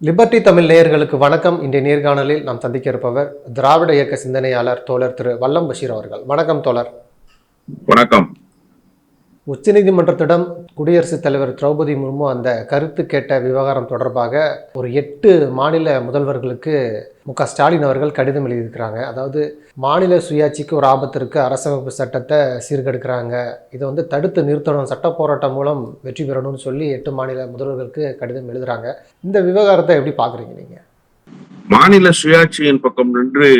Liberty Tamil நேயர்களுக்கு வணக்கம். இன்றைய நேர்காணலில் நாம் சந்திக்க இருப்பவர் திராவிட இயக்க சிந்தனையாளர் தோழர் திரு வல்லம் பஷீர் அவர்கள். வணக்கம் தோழர். வணக்கம். உச்சநீதிமன்றத்திடம் குடியரசுத் தலைவர் திரௌபதி முர்மு அந்த கருத்து கேட்ட விவகாரம் தொடர்பாக ஒரு 8 மாநில முதல்வர்களுக்கு மு.க. ஸ்டாலின் அவர்கள் கடிதம் எழுதியிருக்கிறாங்க. அதாவது மாநில சுயாட்சிக்கு ஒரு ஆபத்து இருக்கு, அரசமைப்பு சட்டத்தை சீர்கெடுக்கிறாங்க, இதை தடுத்து நிறுத்தணும், சட்ட போராட்டம் மூலம் வெற்றி பெறணும்னு சொல்லி 8 மாநில முதல்வர்களுக்கு கடிதம் எழுதுறாங்க. இந்த விவகாரத்தை எப்படி பாக்குறீங்க நீங்க? மாநில சுயாட்சியின் பக்கம் நின்று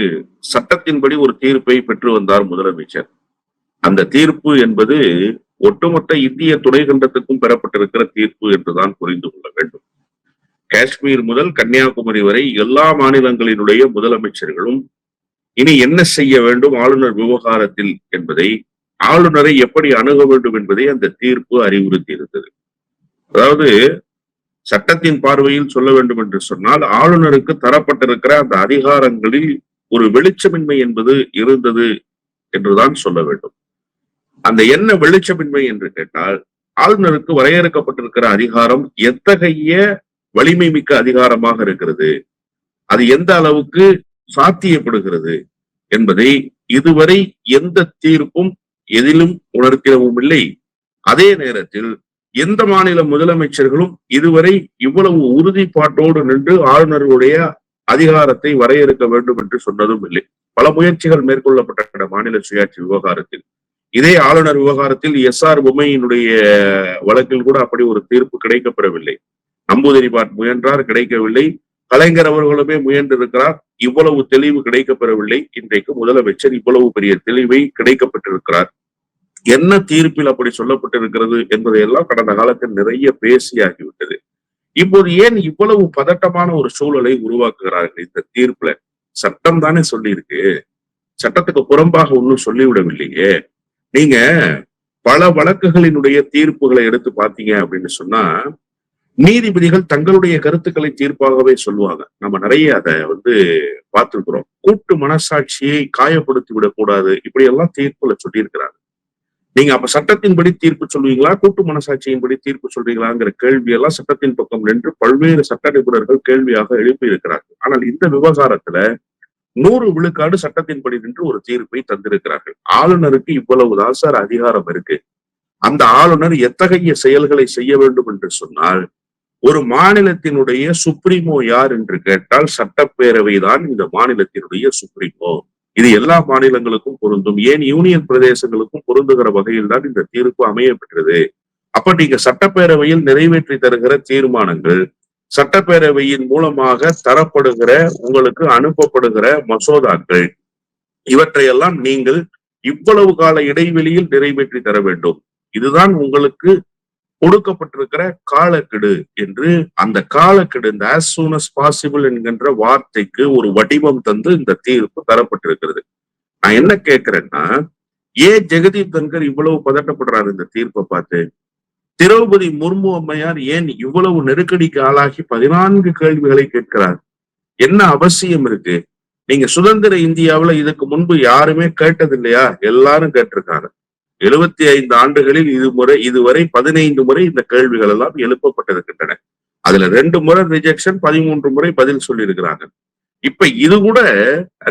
சட்டத்தின்படி ஒரு தீர்ப்பை பெற்று வந்தார் முதலமைச்சர். அந்த தீர்ப்பு என்பது ஒட்டுமொத்த இந்திய துணைக்கண்டத்துக்கும் பெறப்பட்டிருக்கிற தீர்ப்பு என்றுதான் புரிந்து கொள்ள வேண்டும். காஷ்மீர் முதல் கன்னியாகுமரி வரை எல்லா மாநிலங்களினுடைய முதலமைச்சர்களும் இனி என்ன செய்ய வேண்டும் ஆளுநர் விவகாரத்தில் என்பதை, ஆளுநரை எப்படி அணுக வேண்டும் என்பதை அந்த தீர்ப்பு அறிவுறுத்தி இருந்தது. அதாவது சட்டத்தின் பார்வையில் சொல்ல வேண்டும் என்று சொன்னால், ஆளுநருக்கு தரப்பட்டிருக்கிற அந்த அதிகாரங்களில் ஒரு வெளிச்சமின்மை என்பது இருந்தது என்றுதான் சொல்ல வேண்டும். அந்த என்ன வெளிச்சமின்மை என்று கேட்டால், ஆளுநருக்கு வரையறுக்கப்பட்டிருக்கிற அதிகாரம் எத்தகைய வலிமை மிக்க அதிகாரமாக இருக்கிறது, அது எந்த அளவுக்கு சாத்தியப்படுகிறது என்பதை இதுவரை எந்த தீர்ப்பும் எதிலும் உணர்த்திடவும் இல்லை. அதே நேரத்தில் எந்த மாநில முதலமைச்சர்களும் இதுவரை இவ்வளவு உறுதிப்பாட்டோடு நின்று ஆளுநர்களுடைய அதிகாரத்தை வரையறுக்க வேண்டும் என்று சொன்னதும் இல்லை. பல முயற்சிகள் மேற்கொள்ளப்பட்ட மாநில சுயாட்சி விவகாரத்தில், இதே ஆளுநர் விவகாரத்தில் எஸ்.ஆர். பொம்மையினுடைய வழக்கில் கூட அப்படி ஒரு தீர்ப்பு கிடைக்கப்பெறவில்லை. நம்பூதிரிபாட் முயன்றார், கிடைக்கவில்லை. கலைஞர் அவர்களுமே முயன்றிருக்கிறார், இவ்வளவு தெளிவு கிடைக்கப்பெறவில்லை. இன்றைக்கு முதலமைச்சர் இவ்வளவு பெரிய தெளிவை கிடைக்கப்பட்டிருக்கிறார். என்ன தீர்ப்பில் அப்படி சொல்லப்பட்டிருக்கிறது என்பதையெல்லாம் கடந்த காலத்தில் நிறைய பேசியாகிவிட்டது. இப்போது ஏன் இவ்வளவு பதட்டமான ஒரு சூழலை உருவாக்குகிறார்கள் இந்த தீர்ப்புல? சட்டம் தானே சொல்லியிருக்கு, சட்டத்துக்கு புறம்பாக ஒன்னும் சொல்லிவிடவில்லையே. நீங்க பல வழக்குகளினுடைய தீர்ப்புகளை எடுத்து பார்த்தீங்க அப்படின்னு சொன்னா, நீதிபதிகள் தங்களுடைய கருத்துக்களை தீர்ப்பாகவே சொல்லுவாங்க. நம்ம நிறைய அதை பார்த்திருக்கிறோம். கூட்டு மனசாட்சியை காயப்படுத்தி விடக்கூடாது, இப்படி எல்லாம் தீர்ப்புல சொல்லியிருக்கிறாங்க. நீங்க அப்ப சட்டத்தின்படி தீர்ப்பு சொல்வீங்களா, கூட்டு மனசாட்சியின்படி தீர்ப்பு சொல்றீங்களாங்கிற கேள்வியெல்லாம் சட்டத்தின் பக்கம் நின்று பல்வேறு சட்ட நிபுணர்கள் கேள்வியாக எழுப்பி இருக்கிறார்கள். ஆனால் இந்த விவகாரத்துல 100 விழுக்காடு சட்டத்தின்படி நின்று ஒரு தீர்ப்பை தந்திருக்கிறார்கள். ஆளுநருக்கு இவ்வளவுதான் சார் அதிகாரம் இருக்கு. அந்த ஆளுநர் எத்தகைய செயல்களை செய்ய வேண்டும் என்று சொன்னால், ஒரு மாநிலத்தினுடைய சுப்ரீமோ யார் என்று கேட்டால் சட்டப்பேரவை தான் இந்த மாநிலத்தினுடைய சுப்ரீமோ. இது எல்லா மாநிலங்களுக்கும் பொருந்தும், ஏன் யூனியன் பிரதேசங்களுக்கும் பொருந்துகிற வகையில் தான் இந்த தீர்ப்பு அமைய பெற்றது. அப்ப நீங்க சட்டப்பேரவையில் நிறைவேற்றி தருகிற தீர்மானங்கள், சட்டப்பேரவையின் மூலமாக தரப்படுகிற உங்களுக்கு அனுப்பப்படுகிற மசோதாக்கள், இவற்றையெல்லாம் நீங்கள் இவ்வளவு கால இடைவெளியில் நிறைவேற்றி தர வேண்டும். இதுதான் உங்களுக்கு கொடுக்கப்பட்டிருக்கிற காலக்கெடு என்று அந்த காலக்கெடு, இந்த as soon as possible என்கின்ற வார்த்தைக்கு ஒரு வடிவம் தந்து இந்த தீர்ப்பு தரப்பட்டிருக்கிறது. நான் என்ன கேட்கிறேன்னா, ஏன் ஜெகதீப் தன்கர் இவ்வளவு பதட்டப்படுறாரு இந்த தீர்ப்பை பார்த்து? திரௌபதி முர்மு அம்மையார் ஏன் இவ்வளவு நெருக்கடிக்கு ஆளாகி 14 கேள்விகளை கேட்கிறார்? என்ன அவசியம் இருக்கு? நீங்க சுதந்திர இந்தியாவுல இதுக்கு முன்பு யாருமே கேட்டது இல்லையா? எல்லாரும் கேட்டிருக்காங்க. 75 ஆண்டுகளில் இதுவரை 15 முறை இந்த கேள்விகள் எல்லாம் எழுப்பப்பட்டிருக்கின்றன. அதுல 2 முறை ரிஜெக்ஷன், 13 முறை பதில் சொல்லி இருக்கிறாங்க. இப்ப இது கூட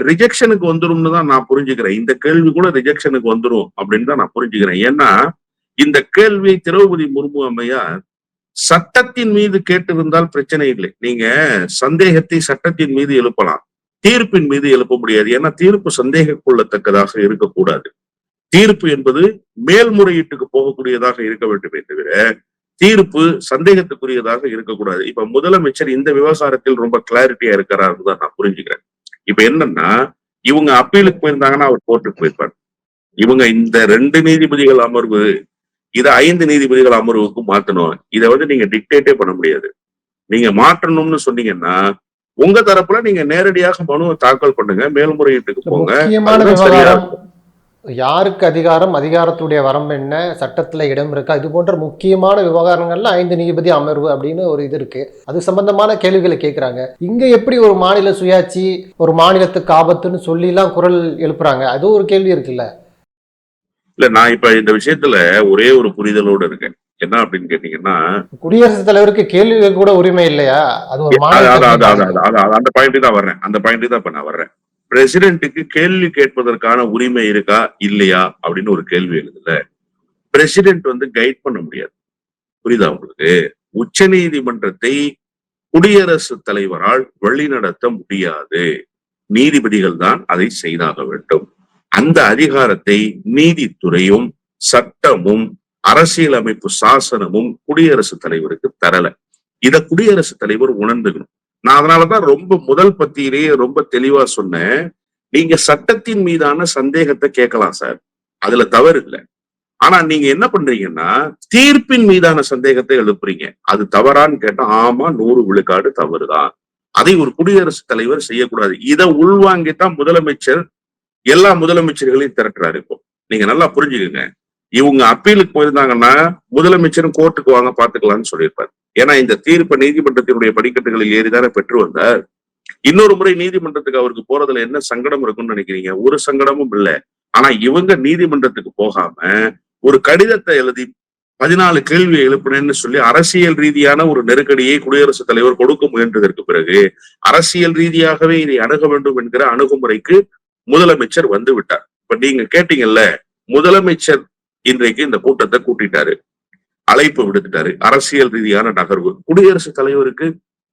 ரிஜெக்ஷனுக்கு வந்துரும்னு தான் நான் புரிஞ்சுக்கிறேன். இந்த கேள்வி கூட ரிஜெக்ஷனுக்கு வந்துரும் அப்படின்னு தான் நான் புரிஞ்சுக்கிறேன். ஏன்னா இந்த கேள்வியை திரௌபதி முர்மு அம்மையார் சட்டத்தின் மீது கேட்டிருந்தால் பிரச்சனை இல்லை. நீங்க சந்தேகத்தை சட்டத்தின் மீது எழுப்பலாம், தீர்ப்பின் மீது எழுப்ப முடியாது. ஏன்னா தீர்ப்பு சந்தேகக்குள்ளத்தக்கதாக இருக்கக்கூடாது. தீர்ப்பு என்பது மேல்முறையீட்டுக்கு போகக்கூடியதாக இருக்க வேண்டுமே தவிர தீர்ப்பு சந்தேகத்துக்குரியதாக இருக்கக்கூடாது. இப்ப முதலமைச்சர் இந்த விவகாரத்தில் ரொம்ப கிளாரிட்டியா இருக்கிறாருன்னு தான் நான் புரிஞ்சுக்கிறேன். இப்ப என்னன்னா, இவங்க அப்பீலுக்கு போயிருந்தாங்கன்னா அவர் கோர்ட்டுக்கு போயிருப்பார். இவங்க இந்த 2 நீதிபதிகள் அமர்வு, இதை 5 நீதிபதிகள் அமர்வுக்கு மாத்தணும். இதை நீங்க டிக்டேட்டே பண்ண முடியாது. நீங்க மாற்றணும்னு சொன்னீங்கன்னா உங்க தரப்புல நீங்க நேரடியாக மனுவை தாக்கல் பண்ணுங்க, மேல்முறையீட்டுக்கு போங்க. யாருக்கு அதிகாரம், அதிகாரத்துடைய வரம்பு என்ன, சட்டத்துல இடம் இருக்கா, இது போன்ற முக்கியமான விவகாரங்கள்ல 5 நீதிபதி அமர்வு அப்படின்னு ஒரு இது இருக்கு. அது சம்பந்தமான கேள்விகளை கேட்கிறாங்க. இங்க எப்படி ஒரு மாநில சுயாட்சி, ஒரு மாநிலத்துக்கு ஆபத்துன்னு சொல்லி எல்லாம் குரல் எழுப்புறாங்க? அது ஒரு கேள்வி இருக்குல்ல. இல்ல, நான் இப்ப இந்த விஷயத்துல ஒரே ஒரு புரிதலோடு இருக்கேன். என்ன அப்படின்னு கேட்டீங்கன்னா, குடியரசுத் தலைவருக்கு கேள்வி கேட்க கூட உரிமை இல்லையா? அது ஒரு மாநிலத்தை பாதிக்கும். அந்த பாயிண்ட் தான் வர்றேன். அந்த பாயிண்ட் தான் இப்ப நான் வர்றேன். பிரசிடென்ட்டுக்கு கேள்வி கேட்பதற்கான உரிமை இருக்கா இல்லையா அப்படின்னு ஒரு கேள்வி எழுதுல. பிரசிடென்ட் வந்து கைட் பண்ண முடியாது. புரியுதா உங்களுக்கு? உச்ச நீதிமன்றத்தை குடியரசுத் தலைவரால் வழிநடத்த முடியாது. நீதிபதிகள் தான் அதை செய்தாக வேண்டும். அந்த அதிகாரத்தை நீதித்துறையும் சட்டமும் அரசியலமைப்பு சாசனமும் குடியரசுத் தலைவருக்கு தரல. இத குடியரசுத் தலைவர் உணர்ந்துக்கணும். நான் அதனாலதான் ரொம்ப முதல் பத்தியிலேயே ரொம்ப தெளிவா சொன்னேன். நீங்க சட்டத்தின் மீதான சந்தேகத்தை கேட்கலாம் சார், அதுல தவறு இல்லை. ஆனா நீங்க என்ன பண்றீங்கன்னா தீர்ப்பின் மீதான சந்தேகத்தை எழுப்புறீங்க. அது தவறான்னு கேட்டா ஆமா, 100 விழுக்காடு தவறுதான். அதை ஒரு குடியரசுத் தலைவர் செய்யக்கூடாது. இதை உள்வாங்கித்தான் முதலமைச்சர் எல்லா முதலமைச்சர்களையும் திரட்டுறாரு. இப்போ நீங்க நல்லா புரிஞ்சுக்கங்க. இவங்க அப்பீலுக்கு போயிருந்தாங்கன்னா முதலமைச்சரும் கோர்ட்டுக்கு வாங்க பாத்துக்கலாம்னு சொல்லியிருப்பாரு. ஏன்னா இந்த தீர்ப்பை நீதிமன்றத்தினுடைய படிக்கட்டுகளில் ஏறிதானே பெற்று வந்தார். இன்னொரு முறை நீதிமன்றத்துக்கு அவருக்கு போறதுல என்ன சங்கடம் இருக்கும்னு நினைக்கிறீங்க? ஒரு சங்கடமும் இல்லை. ஆனா இவங்க நீதிமன்றத்துக்கு போகாம ஒரு கடிதத்தை எழுதி 14 கேள்வியை எழுப்பினேன்னு சொல்லி அரசியல் ரீதியான ஒரு நெருக்கடியை குடியரசுத் தலைவர் கொடுக்க முயன்றதற்கு பிறகு அரசியல் ரீதியாகவே இதை அணுக வேண்டும் என்கிற அணுகுமுறைக்கு முதலமைச்சர் வந்து விட்டார். இப்ப நீங்க கேட்டீங்கல்ல, முதலமைச்சர் இன்றைக்கு இந்த கூட்டத்தை கூட்டிட்டாரு, அழைப்பு விடுத்துட்டாரு, அரசியல் ரீதியான நகர்வு. குடியரசுத் தலைவருக்கு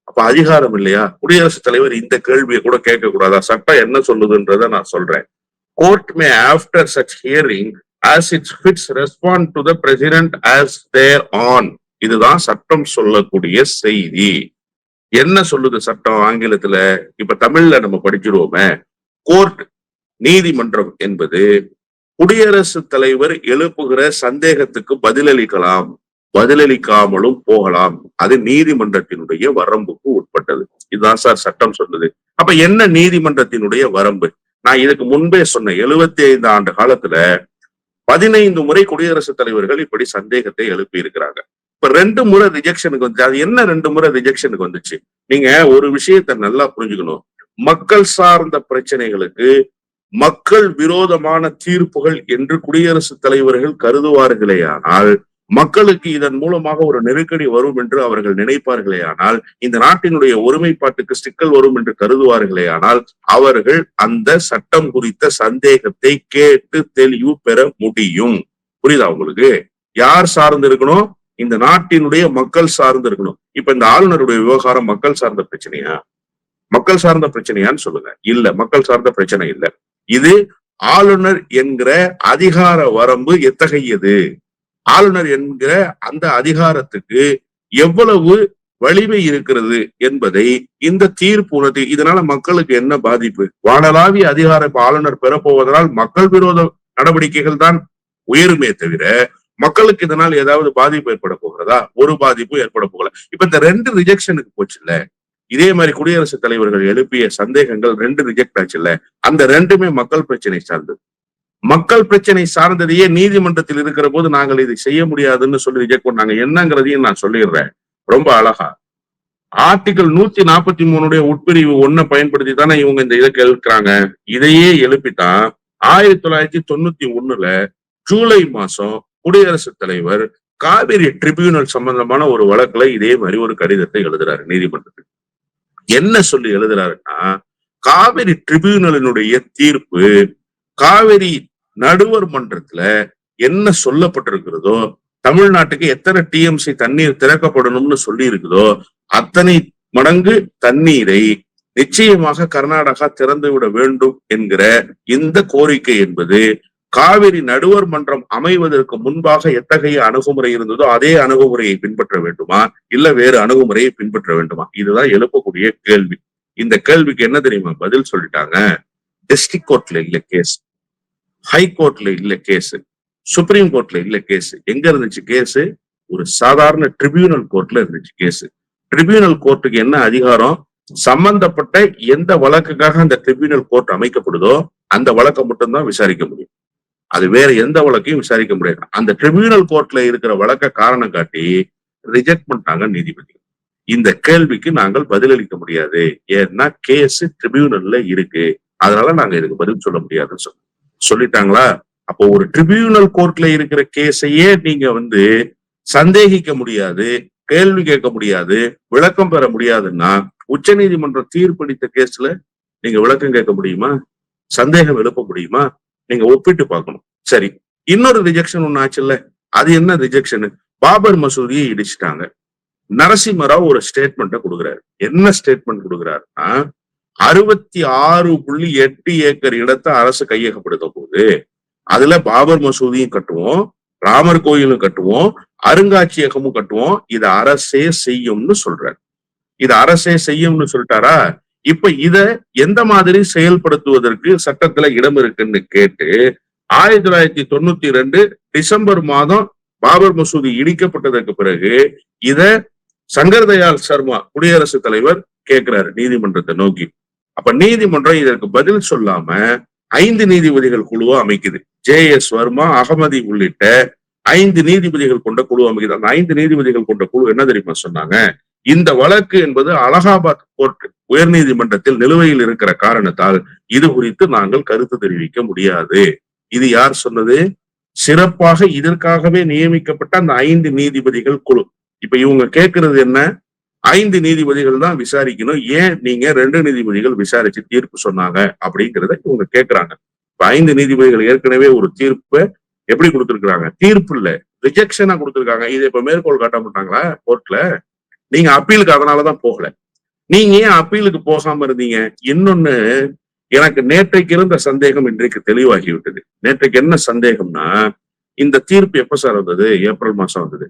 அப்ப அதிகாரம் இல்லையா? குடியரசுத் தலைவர் இந்த கேள்வியை கூட கேட்க கூடாதா? சட்டம் என்ன சொல்லுதுன்றத நான் சொல்றேன். Court may after such hearing as it fits respond to the president as thereon. இதுதான் சட்டம் சொல்லக்கூடிய செய்தி. என்ன சொல்லுது சட்டம் ஆங்கிலத்துல? இப்ப தமிழ்ல நம்ம படிச்சிருவோமே. கோர்ட், நீதிமன்றம் என்பது குடியரசுத் தலைவர் எழுப்புகிற சந்தேகத்துக்கு பதிலளிக்கலாம், பதிலளிக்காமலும் போகலாம். அது நீதிமன்றத்தினுடைய வரம்புக்கு உட்பட்டது. இதுதான் சார் சட்டம் சொல்லுது. அப்ப என்ன நீதிமன்றத்தினுடைய வரம்பு? நான் இதுக்கு முன்பே சொன்ன 75 ஆண்டு காலத்துல 15 முறை குடியரசுத் தலைவர்கள் இப்படி சந்தேகத்தை எழுப்பி இருக்கிறாங்க. இப்ப 2 முறை ரிஜெக்ஷனுக்கு வந்து, அது என்ன 2 முறை ரிஜெக்ஷனுக்கு வந்துச்சு? நீங்க ஒரு விஷயத்த நல்லா புரிஞ்சுக்கணும். மக்கள் சார்ந்த பிரச்சனைகளுக்கு மக்கள் விரோதமான தீர்ப்புகள் என்று குடியரசுத் தலைவர்கள் கருதுவார்களே ஆனால், மக்களுக்கு இதன் மூலமாக ஒரு நெருக்கடி வரும் என்று அவர்கள் நினைப்பார்களே ஆனால், இந்த நாட்டினுடைய ஒருமைப்பாட்டுக்கு சிக்கல் வரும் என்று கருதுவார்களே ஆனால், அவர்கள் அந்த சட்டம் குறித்த சந்தேகத்தை கேட்டு தெளிவு பெற முடியும். புரியுதா உங்களுக்கு? யார் சார்ந்து இருக்கணும்? இந்த நாட்டினுடைய மக்கள் சார்ந்து இருக்கணும். இப்ப இந்த ஆளுநருடைய விவகாரம் மக்கள் சார்ந்த பிரச்சனையா? மக்கள் சார்ந்த பிரச்சனையான்னு சொல்லுங்க. இல்ல, மக்கள் சார்ந்த பிரச்சனை இல்ல. இது ஆளுநர் என்கிற அதிகார வரம்பு எத்தகையது, ஆளுநர் என்கிற அந்த அதிகாரத்துக்கு எவ்வளவு வலிமை இருக்கிறது என்பதை இந்த தீர்ப்பு உணர்த்தி. இதனால மக்களுக்கு என்ன பாதிப்பு? வானளாவிய அதிகாரம் ஆளுநர் பெறப்போவதனால் மக்கள் விரோத நடவடிக்கைகள் தான் உயருமே தவிர மக்களுக்கு இதனால் ஏதாவது பாதிப்பு ஏற்பட போகிறதா? ஒரு பாதிப்பும் ஏற்பட போகல. இப்ப இந்த 2 ரிஜெக்ஷனுக்கு போச்சுல்ல, இதே மாதிரி குடியரசுத் தலைவர்கள் எழுப்பிய சந்தேகங்கள் 2 ரிஜெக்ட் ஆச்சுல்ல, அந்த 2மே மக்கள் பிரச்சனை சார்ந்தது. மக்கள் பிரச்சனை சார்ந்ததையே நீதிமன்றத்தில் இருக்கிற போது நாங்கள் இதை செய்ய முடியாதுன்னு சொல்லி ரிஜெக்ட் பண்ணாங்க. என்னங்கிறதையும் நான் சொல்லிடுறேன் ரொம்ப அழகா. ஆர்டிகல் 143 உட்பிரிவு 1 பயன்படுத்தி தானே இவங்க இந்த இதை கேட்கிறாங்க. இதையே எழுப்பித்தான் 1991 ஜூலை மாசம் குடியரசுத் தலைவர் காவிரி ட்ரிபியூனல் சம்பந்தமான ஒரு வழக்குல இதே மாதிரி ஒரு கடிதத்தை எழுதுறாரு நீதிமன்றத்துக்கு. என்ன சொல்லி எழுதுறாருன்னா, காவிரி ட்ரிபியூனலினுடைய தீர்ப்பு காவிரி நடுவர் மன்றத்துல என்ன சொல்லப்பட்டிருக்கிறதோ, தமிழ்நாட்டுக்கு எத்தனை டிஎம்சி தண்ணீர் திறக்கப்படணும்னு சொல்லி இருக்குதோ அத்தனை மடங்கு தண்ணீரை நிச்சயமாக கர்நாடகா திறந்து விட வேண்டும் என்கிற இந்த கோரிக்கை என்பது காவிரி நடுவர் மன்றம் அமைவதற்கு முன்பாக எத்தகைய அணுகுமுறை இருந்ததோ அதே அணுகுமுறையை பின்பற்ற வேண்டுமா, இல்ல வேறு அணுகுமுறையை பின்பற்ற வேண்டுமா? இதுதான் எழுப்பக்கூடிய கேள்வி. இந்த கேள்விக்கு என்ன தெரியுமா பதில் சொல்லிட்டாங்க? டிஸ்ட்ரிக்ட் கோர்ட்ல இல்ல கேஸ், ஹை கோர்ட்ல இல்ல கேஸ், சுப்ரீம் கோர்ட்ல இல்ல கேஸ். எங்க இருந்துச்சு கேஸ்? ஒரு சாதாரண ட்ரிபியூனல் கோர்ட்ல இருந்துச்சு கேஸ். ட்ரிபியூனல் கோர்ட்டுக்கு என்ன அதிகாரம்? சம்பந்தப்பட்ட எந்த வழக்குக்காக அந்த ட்ரிபியூனல் கோர்ட் அமைக்கப்படுதோ அந்த வழக்கை மட்டும்தான் விசாரிக்க முடியும். அது வேற எந்த வழக்கையும் விசாரிக்க முடியாது. அந்த ட்ரிபியூனல் கோர்ட்ல இருக்கிற வழக்க காரணம் காட்டி ரிஜெக்ட் பண்ணிட்டாங்க நீதிபதி. இந்த கேள்விக்கு நாங்கள் பதிலளிக்க முடியாது, ஏன்னா கேஸ் ட்ரிபியூனல்ல இருக்கு, அதனால நாங்க இதுக்கு பதில் சொல்ல முடியாதுன்னு சொல்லிட்டாங்களா? அப்போ ஒரு ட்ரிபியூனல் கோர்ட்ல இருக்கிற கேஸையே நீங்க சந்தேகிக்க முடியாது, கேள்வி கேட்க முடியாது, விளக்கம் பெற முடியாதுன்னா உச்ச நீதிமன்றம் தீர்ப்பளித்த கேஸ்ல நீங்க விளக்கம் கேட்க முடியுமா? சந்தேகம் எழுப்ப முடியுமா? நீங்க ஒப்பிட்டு பார்க்கணும். சரி, இன்னொரு ரிஜெக்ஷன் ஒண்ணு ஆச்சுல்ல. அது என்ன ரிஜெக்ஷன்? பாபர் மசூதியை இடிச்சிட்டாங்க. நரசிம்மராவ் ஒரு ஸ்டேட்மெண்ட்டை கொடுக்குறாரு. என்ன ஸ்டேட்மெண்ட் கொடுக்குறாருன்னா, 66.8 ஏக்கர் இடத்தை அரசு கையகப்படுத்த போகுது. அதுல பாபர் மசூதியும் கட்டுவோம், ராமர் கோயிலும் கட்டுவோம், அருங்காட்சியகமும் கட்டுவோம். இத அரசே செய்யும்னு சொல்றாரு. இது அரசே செய்யும்னு சொல்லிட்டாரா? இப்ப இத எந்த மாதிரி செயல்படுத்துவதற்கு சட்டத்துல இடம் இருக்குன்னு கேட்டு 1992 டிசம்பர் மாதம் பாபர் மசூதி இடிக்கப்பட்டதற்கு பிறகு இத சங்கர் தயாள் சர்மா குடியரசுத் தலைவர் கேட்கிறாரு நீதிமன்றத்தை நோக்கி. அப்ப நீதிமன்றம் இதற்கு பதில் சொல்லாம 5 நீதிபதிகள் குழுவை அமைக்குது. ஜே.எஸ். வர்மா, அகமதி உள்ளிட்ட 5 நீதிபதிகள் கொண்ட குழு அமைக்குது. அந்த 5 நீதிபதிகள் கொண்ட குழு என்ன தெரியுமா சொன்னாங்க? இந்த வழக்கு என்பது அலகாபாத் கோர்ட் உயர் நீதிமன்றத்தில் நிலுவையில் இருக்கிற காரணத்தால் இது குறித்து நாங்கள் கருத்து தெரிவிக்க முடியாது. இது யார் சொன்னது? சிறப்பாக இதற்காகவே நியமிக்கப்பட்ட அந்த 5 நீதிபதிகள் குழு. இப்ப இவங்க கேட்கறது என்ன? 5 நீதிபதிகள் தான் விசாரிக்கணும், ஏன் நீங்க 2 நீதிபதிகள் விசாரிச்சு தீர்ப்பு சொன்னாங்க அப்படிங்கிறத இவங்க கேட்கிறாங்க. இப்ப 5 நீதிபதிகள் ஏற்கனவே ஒரு தீர்ப்பை எப்படி கொடுத்திருக்கிறாங்க? தீர்ப்பு இல்ல, ரிஜெக்ஷனா கொடுத்திருக்காங்க. இதை இப்ப மேற்கோள் காட்ட மாட்டாங்களா கோர்ட்ல? நீங்க அப்பீலுக்கு அதனாலதான் போகல. நீங்க ஏன் அப்பீலுக்கு போகாம இருந்தீங்க? இன்னொன்னு, எனக்கு நேற்றைக்கு இருந்த சந்தேகம் இன்றைக்கு தெளிவாகிவிட்டது. நேற்றைக்கு என்ன சந்தேகம்னா, இந்த தீர்ப்பு எப்ப சார் வந்தது? ஏப்ரல் மாசம் வந்தது.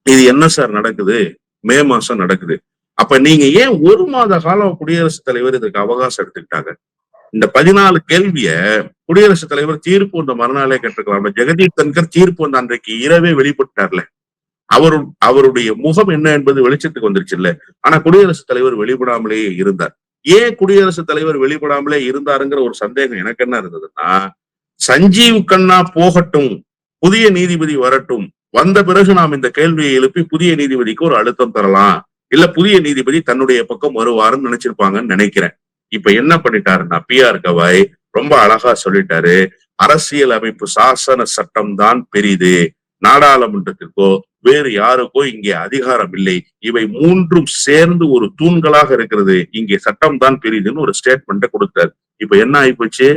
இது என்ன சார் நடக்குது? மே மாசம் நடக்குது. அப்ப நீங்க ஏன் 1 மாத காலம் குடியரசுத் தலைவர் இதுக்கு அவகாசம் எடுத்துக்கிட்டாங்க? இந்த 14 கேள்விய குடியரசுத் தலைவர் தீர்ப்பு வந்த மறுநாளே கேட்டிருக்கலாம். ஜெகதீப் தன்கர் தீர்ப்பு வந்த அன்றைக்கு இரவே வெளிப்பட்டார்ல. அவருடைய முகம் என்ன என்பது வெளிச்சத்துக்கு வந்துருச்சு இல்ல. ஆனா குடியரசுத் தலைவர் வெளிப்படாமலேயே இருந்தார். ஏன் குடியரசுத் தலைவர் வெளிப்படாமலே இருந்தாருங்கிற ஒரு சந்தேகம் எனக்கு என்ன இருந்ததுன்னா, சஞ்சீவ் கண்ணா போகட்டும், புதிய நீதிபதி வரட்டும், வந்த பிறகு நாம் இந்த கேள்வியை எழுப்பி புதிய நீதிபதிக்கு ஒரு அழுத்தம் தரலாம், இல்ல புதிய நீதிபதி தன்னுடைய பக்கம் வருவாருன்னு நினைச்சிருப்பாங்கன்னு நினைக்கிறேன். இப்ப என்ன பண்ணிட்டாருன்னா, பி.ஆர். கவாய் ரொம்ப அழகா சொல்லிட்டாரு. அரசியல் அமைப்பு சாசன சட்டம் தான் பெரிது, நாடாளுமன்றத்திற்கோ வேறு யாருக்கோ இங்கே அதிகாரம் இல்லை, இவை மூன்றும் சேர்ந்து ஒரு தூண்களாக இருக்கிறது, இங்கே சட்டம் தான் பெரிதுன்னு ஒரு ஸ்டேட்மெண்ட்டை கொடுத்தாரு. இப்ப என்ன ஆயிப்போச்சு?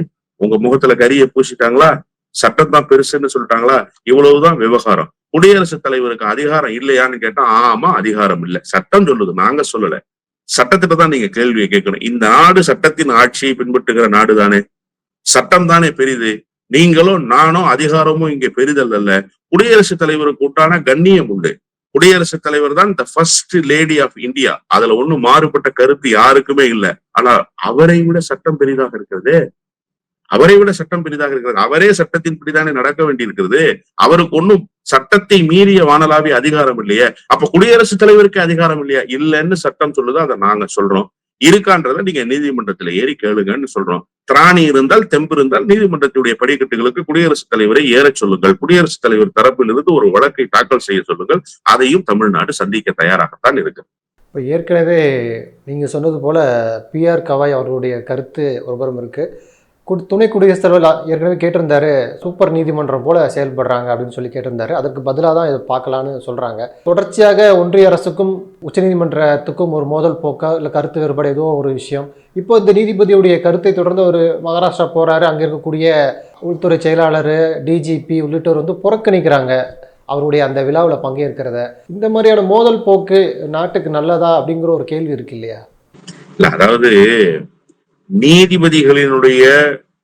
உங்க முகத்துல கரிய பூசிட்டாங்களா? சட்டம் தான் பெருசுன்னு சொல்லிட்டாங்களா? இவ்வளவுதான் விவகாரம். குடியரசுத் தலைவருக்கு அதிகாரம் இல்லையான்னு கேட்டா, ஆமா அதிகாரம் இல்ல, சட்டம் சொல்லுது, நாங்க சொல்லல. சட்டத்திட்ட தான் நீங்க கேள்வியை கேட்கணும். இந்த நாடு சட்டத்தின் ஆட்சியை பின்பற்றுகிற நாடு தானே, சட்டம் தானே பெரிது. நீங்களும் நானும் அதிகாரமும் இங்கே பெரிதல் அல்ல. குடியரசுத் தலைவருக்கு உண்டான கண்ணியம் உண்டு. குடியரசுத் தலைவர் தான் the first lady of India. அதுல ஒண்ணும் மாறுபட்ட கருத்து யாருக்குமே இல்லை. ஆனா அவரை விட சட்டம் பெரிதாக இருக்கிறது. அவரை விட சட்டம் பெரிதாக இருக்கிறது. அவரே சட்டத்தின்படிதானே நடக்க வேண்டி இருக்கிறது. அவருக்கு ஒன்னும் சட்டத்தை மீறிய வானலாவிய அதிகாரம் இல்லையே. அப்ப குடியரசுத் தலைவருக்கு அதிகாரம் இல்லையா? இல்லைன்னு சட்டம் சொல்லுதோ அதை நாங்க சொல்றோம். இருக்கான்றத நீங்க நீதிமன்றத்துல ஏறி கேளுங்கன்னு சொல்றோம். திராணி இருந்தால், தெம்பு இருந்தால் நீதிமன்றத்துடைய படிக்கட்டுகளுக்கு குடியரசுத் தலைவரை ஏறச் சொல்லுங்கள். குடியரசுத் தலைவர் தரப்பிலிருந்து ஒரு வழக்கை தாக்கல் செய்ய சொல்லுங்கள். அதையும் தமிழ்நாடு சந்திக்க தயாராகத்தான் இருக்கு. இப்போ ஏற்கனவே நீங்கள் சொன்னது போல் பி.ஆர். கவாய் அவர்களுடைய கருத்து ஒருபுறம் இருக்குது. துணை குடியரசுத் தலைவர் ஏற்கனவே கேட்டிருந்தாரு, சூப்பர் நீதிமன்றம் போல செயல்படுறாங்க அப்படின்னு சொல்லி கேட்டிருந்தாரு. அதற்கு பதிலாக தான் இதை பார்க்கலான்னு சொல்கிறாங்க. தொடர்ச்சியாக ஒன்றிய அரசுக்கும் உச்சநீதிமன்றத்துக்கும் ஒரு மோதல் போக்கா இல்லை கருத்து வேறுபாடு ஏதோ ஒரு விஷயம். இப்போ இந்த நீதிபதியுடைய கருத்தை தொடர்ந்து ஒரு மகாராஷ்டிரா போகிறாரு. அங்கே இருக்கக்கூடிய உள்துறை செயலாளர், டிஜிபி உள்ளிட்டோர் வந்து புறக்கணிக்கிறாங்க அவருடைய அந்த விழாவில் பங்கேற்கிறத. இந்த மாதிரியான மோதல் போக்கு நாட்டுக்கு நல்லதா அப்படிங்கிற ஒரு கேள்வி இருக்கு இல்லையா? இல்ல, அதாவது நீதிபதிகளினுடைய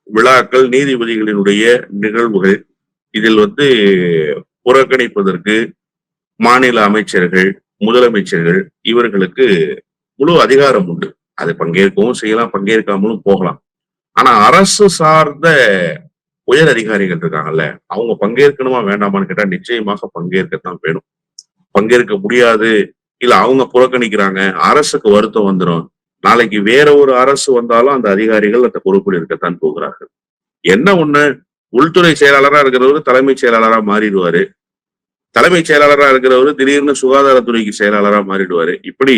விழாக்கள், நீதிபதிகளினுடைய நிகழ்வுகள், இதில் வந்து புறக்கணிப்பதற்கு மாநில அமைச்சர்கள், முதலமைச்சர்கள் இவர்களுக்கு முழு அதிகாரம் உண்டு. அது பங்கேற்கவும் செய்யலாம், பங்கேற்காமலும் போகலாம். ஆனா அரசு சார்ந்த உயர் அதிகாரிகள் இருக்காங்கல்ல, அவங்க பங்கேற்கணுமா வேண்டாமான்னு கேட்டா நிச்சயமாக பங்கேற்கத்தான் வேணும். பங்கேற்க முடியாது, இல்ல அவங்க புறக்கணிக்கிறாங்க, அரசுக்கு வருத்தம் வந்துடும். நாளைக்கு வேற ஒரு அரசு வந்தாலும் அந்த அதிகாரிகள் அந்த பொறுப்பில் இருக்கத்தான் போகிறார்கள். என்ன ஒண்ணு, உள்துறை செயலாளரா இருக்கிறவரு தலைமைச் செயலாளரா மாறிடுவாரு, தலைமைச் செயலாளரா இருக்கிறவரு திடீர்னு சுகாதாரத்துறைக்கு செயலாளரா மாறிடுவாரு. இப்படி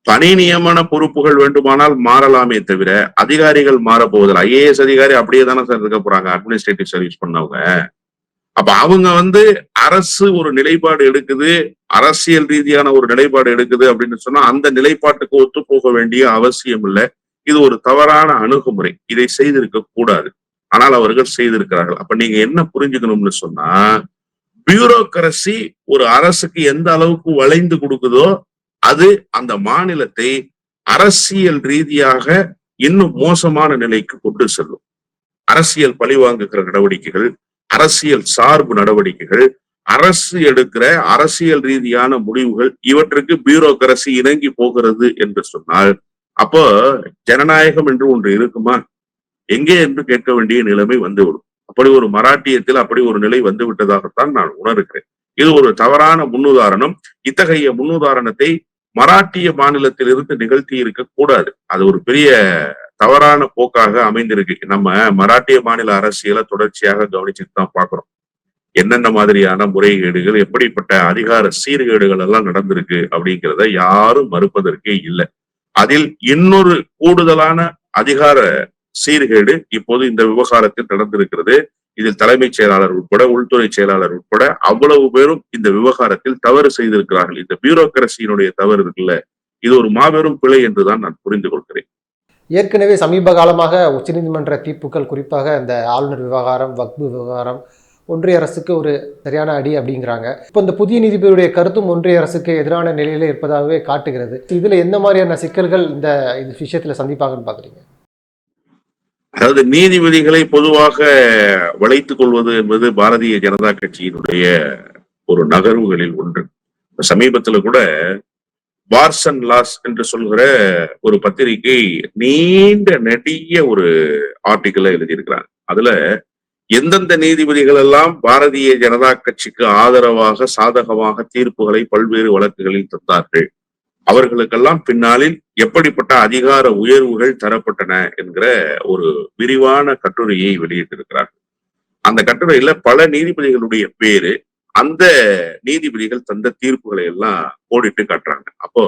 பணி நியமன பொறுப்புகள் வேண்டுமானால் மாறலாமே தவிர அதிகாரிகள் மாறப்போவதில்லை. ஐஏஎஸ் அதிகாரி அப்படியே தானே சார் இருக்க போறாங்க, அட்மினிஸ்ட்ரேட்டிவ் சர்வீஸ் பண்ணவங்க. அப்ப அவங்க அரசு ஒரு நிலைப்பாடு எடுக்குது, அரசியல் ரீதியான ஒரு நிலைப்பாடு எடுக்குது அப்படின்னு சொன்னா அந்த நிலைப்பாட்டுக்கு ஒத்து போக வேண்டிய அவசியம் இல்லை. இது ஒரு தவறான அணுகுமுறை. இதை செய்திருக்க கூடாது. ஆனால் அவர்கள் செய்திருக்கிறார்கள். அப்ப நீங்க என்ன புரிஞ்சுக்கணும்னு சொன்னா, பியூரோக்ரசி ஒரு அரசுக்கு எந்த அளவுக்கு வளைந்து கொடுக்குதோ அது அந்த மாநிலத்தை அரசியல் ரீதியாக இன்னும் மோசமான நிலைக்கு கொண்டு செல்லும். அரசியல் பழிவாங்குகிற நடவடிக்கைகள், அரசியல் சார்பு நடவடிக்கைகள், அரசு எடுக்கிற அரசியல் ரீதியான முடிவுகள் இவற்றுக்கு பியூரோக்ரசி இணங்கி போகிறது என்று சொன்னால் அப்போ ஜனநாயகம் என்று ஒன்று இருக்குமா? எங்கே என்று கேட்க வேண்டிய நிலைமை வந்துவிடும். அப்படி ஒரு மராட்டியத்தில் அப்படி ஒரு நிலை வந்து விட்டதாகத்தான் நான் உணர்கிறேன். இது ஒரு தவறான முன்னுதாரணம். இத்தகைய முன்னுதாரணத்தை மராட்டிய மாநிலத்தில் இருந்து நிகழ்த்தி இருக்க கூடாது. அது ஒரு பெரிய தவறான போக்காக அமைந்திருக்கு. நம்ம மராட்டிய மாநில அரசியலை தொடர்ச்சியாக கவனிச்சுட்டு தான் பாக்குறோம். என்னென்ன மாதிரியான முறைகேடுகள், எப்படிப்பட்ட அதிகார சீர்கேடுகள் எல்லாம் நடந்திருக்கு அப்படிங்கிறத யாரும் மறுப்பதற்கே இல்லை. அதில் இன்னொரு கூடுதலான அதிகார சீர்கேடு இப்போது இந்த விவகாரத்தில் நடந்திருக்கிறது. இதில் தலைமைச் செயலாளர் உட்பட, உள்துறை செயலாளர் உட்பட அவ்வளவு பேரும் இந்த விவகாரத்தில் தவறு செய்திருக்கிறார்கள். இந்த பியூரோக்ரசியினுடைய தவறு இருக்குல்ல, இது ஒரு மாபெரும் பிழை என்றுதான் நான் புரிந்து கொள்கிறேன். ஏற்கனவே சமீப காலமாக உச்சநீதிமன்ற தீர்ப்புகள், குறிப்பாக இந்த ஆளுநர் விவகாரம், வக்பு விவகாரம் ஒன்றிய அரசுக்கு ஒரு சரியான அடி அப்படிங்கிறாங்க. இப்போ இந்த புதிய நீதிபதியுடைய கருத்தும் ஒன்றிய அரசுக்கு எதிரான நிலையில இருப்பதாகவே காட்டுகிறது. இதுல எந்த மாதிரியான சிக்கல்கள் இந்த விஷயத்துல சந்திப்பாங்கன்னு பாக்குறீங்க? அதாவது நீதிபதிகளை பொதுவாக வளைத்துக் கொள்வது என்பது பாரதிய ஜனதா கட்சியினுடைய ஒரு நகர்வுகளில் ஒன்று. சமீபத்துல கூட பார்ஸ் அண்ட் லாஸ் என்று சொல்கிற ஒரு பத்திரிகை நீண்ட நெடிய ஒரு ஆர்டிக்கலை எழுதியிருக்கிறாங்க. அதுல எந்தெந்த நீதிபதிகள் எல்லாம் பாரதிய ஜனதா கட்சிக்கு ஆதரவாக சாதகமாக தீர்ப்புகளை பல்வேறு வழக்குகளில் தந்தார்கள், அவர்களுக்கெல்லாம் பின்னாளில் எப்படிப்பட்ட அதிகார உயர்வுகள் தரப்பட்டன என்கிற ஒரு விரிவான கட்டுரையை வெளியிட்டிருக்கிறார்கள். அந்த கட்டுரையில பல நீதிபதிகளுடைய பேரு, அந்த நீதிபதிகள் தந்த தீர்ப்புகளை எல்லாம் கோடிட்டு காட்டுறாங்க. அப்போ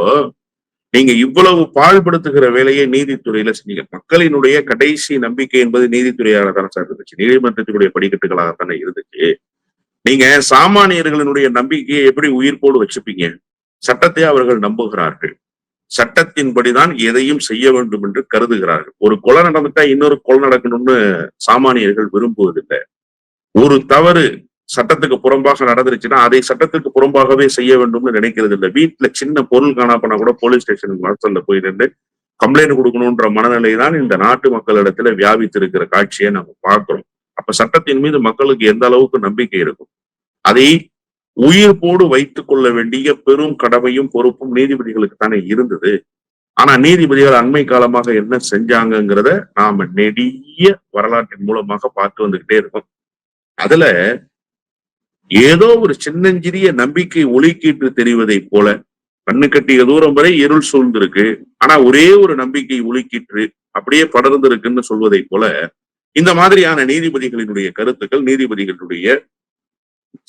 நீங்க இவ்வளவு பாழ்படுத்துகிற வேலையை நீதித்துறையில செஞ்சீங்க. மக்களினுடைய கடைசி நம்பிக்கை என்பது நீதித்துறையாக தானே சார் இருந்துச்சு, நீதிமன்றத்தினுடைய படிக்கட்டுகளாகத்தானே இருந்துச்சு. நீங்க சாமானியர்களினுடைய நம்பிக்கையை எப்படி உயிர்ப்போடு வச்சுப்பீங்க? சட்டத்தை அவர்கள் நம்புகிறார்கள், சட்டத்தின்படிதான் எதையும் செய்ய வேண்டும் என்று கருதுகிறார்கள். ஒரு கொலை நடந்துட்டா இன்னொரு கொலை நடக்கணும்னு சாமானியர்கள் விரும்புவதில்லை. ஒரு தவறு சட்டத்துக்கு புறம்பாக நடந்துருச்சுன்னா அதை சட்டத்துக்கு புறம்பாகவே செய்ய வேண்டும்னு நினைக்கிறது இல்லை. வீட்டுல சின்ன பொருள் காணாப்பனா கூட போலீஸ் ஸ்டேஷன் வாசல்ல போய் நின்று கம்ப்ளைண்ட் கொடுக்கணும்ன்ற மனநிலை தான் இந்த நாட்டு மக்களிடத்துல வியாபித்திருக்கிற காட்சியை நம்ம பார்க்கிறோம். அப்ப சட்டத்தின் மீது மக்களுக்கு எந்த அளவுக்கு நம்பிக்கை இருக்கும்? அதை உயிர்ப்போடு வைத்துக் கொள்ள வேண்டிய பெரும் கடமையும் பொறுப்பும் நீதிபதிகளுக்கு தானே இருந்தது. ஆனா நீதிபதிகள் அண்மை காலமாக என்ன செஞ்சாங்கிறத நாம நெடிய வரலாற்றின் மூலமாக பார்த்து வந்துகிட்டே இருக்கோம். அதுல ஏதோ ஒரு சின்னஞ்சிறிய நம்பிக்கை ஒளிக்கீட்டு தெரிவதை போல, கண்ணு கட்டிய தூரம் வரை இருள் சூழ்ந்திருக்கு, ஆனா ஒரே ஒரு நம்பிக்கை ஒளிக்கீற்று அப்படியே படர்ந்திருக்குன்னு சொல்வதை போல இந்த மாதிரியான நீதிபதிகளினுடைய கருத்துக்கள், நீதிபதிகளுடைய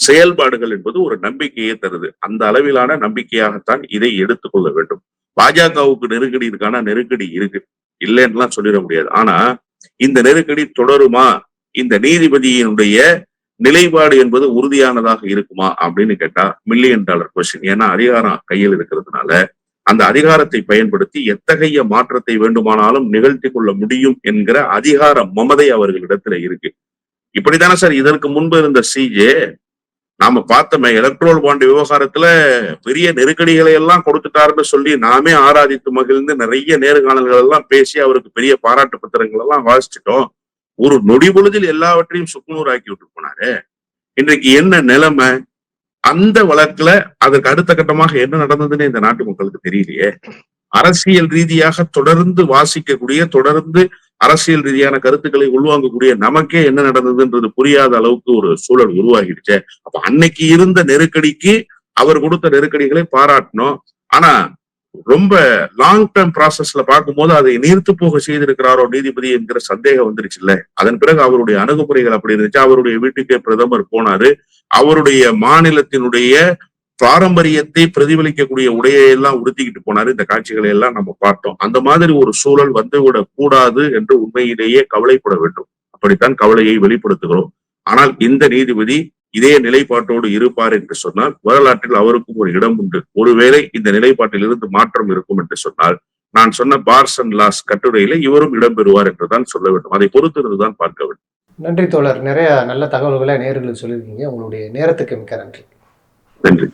செயல்பாடுகள் என்பது ஒரு நம்பிக்கையை தருது. அந்த அளவிலான நம்பிக்கையாகத்தான் இதை எடுத்துக்கொள்ள வேண்டும். பாஜகவுக்கு நெருக்கடி இருக்கான, நெருக்கடி இருக்கு, இல்லைன்னுலாம் சொல்லிட முடியாது. ஆனா இந்த நெருக்கடி தொடருமா? இந்த நீதிபதியினுடைய நிலைப்பாடு என்பது உறுதியானதாக இருக்குமா அப்படின்னு கேட்டா $1,000,000 கொஸ்டின். ஏன்னா அதிகாரம் கையில் இருக்கிறதுனால அந்த அதிகாரத்தை பயன்படுத்தி எத்தகைய மாற்றத்தை வேண்டுமானாலும் நிகழ்த்தி கொள்ள முடியும் என்கிற அதிகார மமதை அவர்களிடத்துல இருக்கு. இப்படித்தானே சார் இதற்கு முன்பு இருந்த சிஜே நாம பார்த்தோமே, எலக்ட்ரோல் பாண்ட் விவகாரத்துல பெரிய நெருக்கடிகளை எல்லாம் கொடுத்துட்டாருன்னு சொல்லி நாமே ஆராதித்து மகிழ்ந்து நிறைய நேர்காணல்கள் எல்லாம் பேசி அவருக்கு பெரிய பாராட்டு பத்திரங்கள் எல்லாம் வாசிச்சிட்டோம். ஒரு நொடி பொழுதில் எல்லாவற்றையும் சுக்குநூறு ஆக்கி விட்டு போனாரு. இன்றைக்கு என்ன நிலைமை? அந்த வழக்குல அதற்கு அடுத்த கட்டமாக என்ன நடந்ததுன்னு இந்த நாட்டு மக்களுக்கு தெரியலையே. அரசியல் ரீதியாக தொடர்ந்து வாசிக்கக்கூடிய, தொடர்ந்து அரசியல் ரீதியான கருத்துக்களை உள்வாங்கக்கூடிய நமக்கே என்ன நடந்ததுன்றது புரியாத அளவுக்கு ஒரு சூழல் உருவாகிடுச்சு. அப்ப அன்னைக்கு இருந்த நெருக்கடிக்கு அவர் கொடுத்த நெருக்கடிகளை பாராட்டணும். ஆனா ரொம்ப லாங் டேர்ம் ப்ராசஸ்ல பார்க்கும்போது அதை நீர்த்து போக செய்திருக்கிறாரோ நீதிபதி என்கிற சந்தேகம் வந்துருச்சு இல்ல. அதன் பிறகு அவருடைய அணுகுமுறைகள் அப்படி இருந்துச்சு. அவருடைய வீட்டுக்கே பிரதமர் போனாரு. அவருடைய மாநிலத்தினுடைய பாரம்பரியத்தை பிரதிபலிக்கக்கூடிய உடையெல்லாம் உடுத்திக்கிட்டு போனாரு. இந்த காட்சிகளை எல்லாம் நம்ம பார்த்தோம். அந்த மாதிரி ஒரு சூழல் வந்துவிடக் கூடாது என்று உண்மையிலேயே கவலைப்பட வேண்டும். அப்படித்தான் கவலையை வெளிப்படுத்துகிறோம். ஆனால் இந்த நீதிபதி இதே நிலைப்பாட்டோடு இருப்பார் என்று சொன்னால் வரலாற்றில் அவருக்கும் ஒரு இடம் உண்டு. ஒருவேளை இந்த நிலைப்பாட்டில் இருந்து மாற்றம் இருக்கும் என்று சொன்னால் நான் சொன்ன பார்ஸ் அண்ட் லாஸ் கட்டுரையில இவரும் இடம்பெறுவார் என்றுதான் சொல்ல வேண்டும். அதை பொறுத்திருந்துதான் பார்க்க வேண்டும். நன்றி தோழர். நிறைய நல்ல தகவல்களை நேயர்களுக்கு சொல்லியிருக்கீங்க. உங்களுடைய நேரத்துக்கு மிக்க நன்றி. நன்றி.